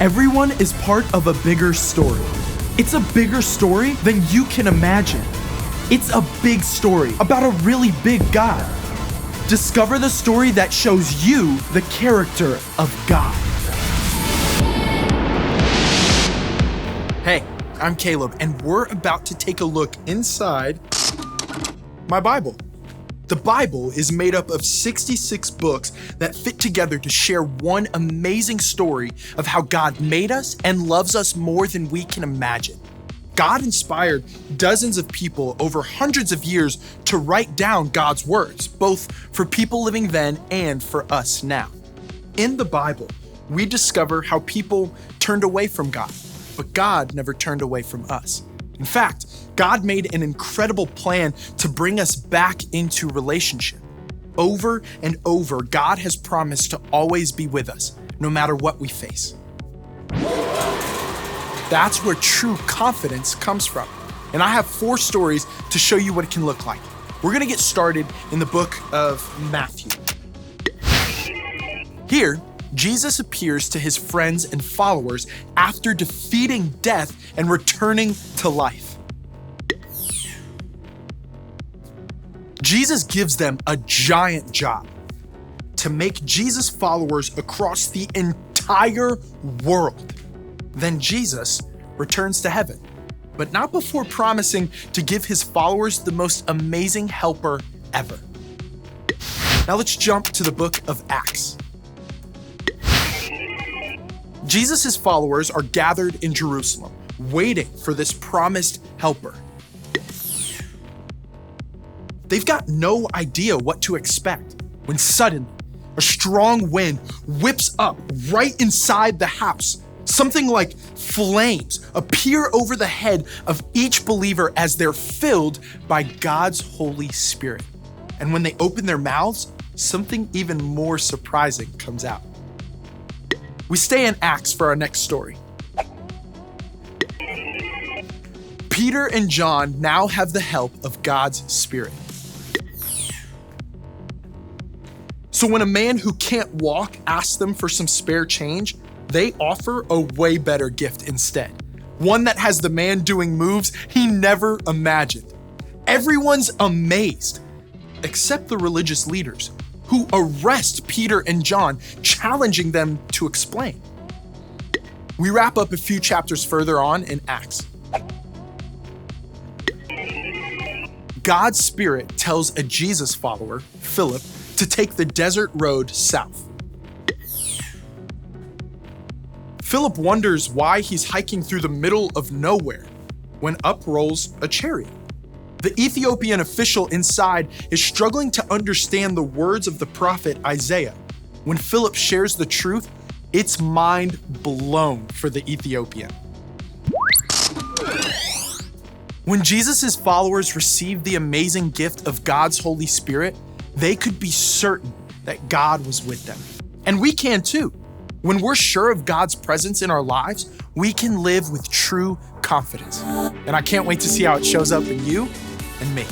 Everyone is part of a bigger story. It's a bigger story than you can imagine. It's a big story about a really big God. Discover the story that shows you the character of God. Hey, I'm Caleb, and we're about to take a look inside my Bible. The Bible is made up of 66 books that fit together to share one amazing story of how God made us and loves us more than we can imagine. God inspired dozens of people over hundreds of years to write down God's words, both for people living then and for us now. In the Bible, we discover how people turned away from God, but God never turned away from us. In fact, God made an incredible plan to bring us back into relationship. Over and over, God has promised to always be with us, no matter what we face. That's where true confidence comes from. And I have 4 stories to show you what it can look like. We're gonna get started in the book of Matthew. Here, Jesus appears to his friends and followers after defeating death and returning to life. Jesus gives them a giant job to make Jesus followers across the entire world. Then Jesus returns to heaven, but not before promising to give his followers the most amazing helper ever. Now let's jump to the book of Acts. Jesus' followers are gathered in Jerusalem, waiting for this promised helper. They've got no idea what to expect when suddenly a strong wind whips up right inside the house. Something like flames appear over the head of each believer as they're filled by God's Holy Spirit. And when they open their mouths, something even more surprising comes out. We stay in Acts for our next story. Peter and John now have the help of God's Spirit. So when a man who can't walk asks them for some spare change, they offer a way better gift instead. One that has the man doing moves he never imagined. Everyone's amazed, except the religious leaders, who arrest Peter and John, challenging them to explain. We wrap up a few chapters further on in Acts. God's Spirit tells a Jesus follower, Philip, to take the desert road south. Philip wonders why he's hiking through the middle of nowhere when up rolls a chariot. The Ethiopian official inside is struggling to understand the words of the prophet Isaiah. When Philip shares the truth, it's mind blown for the Ethiopian. When Jesus' followers received the amazing gift of God's Holy Spirit, they could be certain that God was with them. And we can too. When we're sure of God's presence in our lives, we can live with true confidence. And I can't wait to see how it shows up in you and me.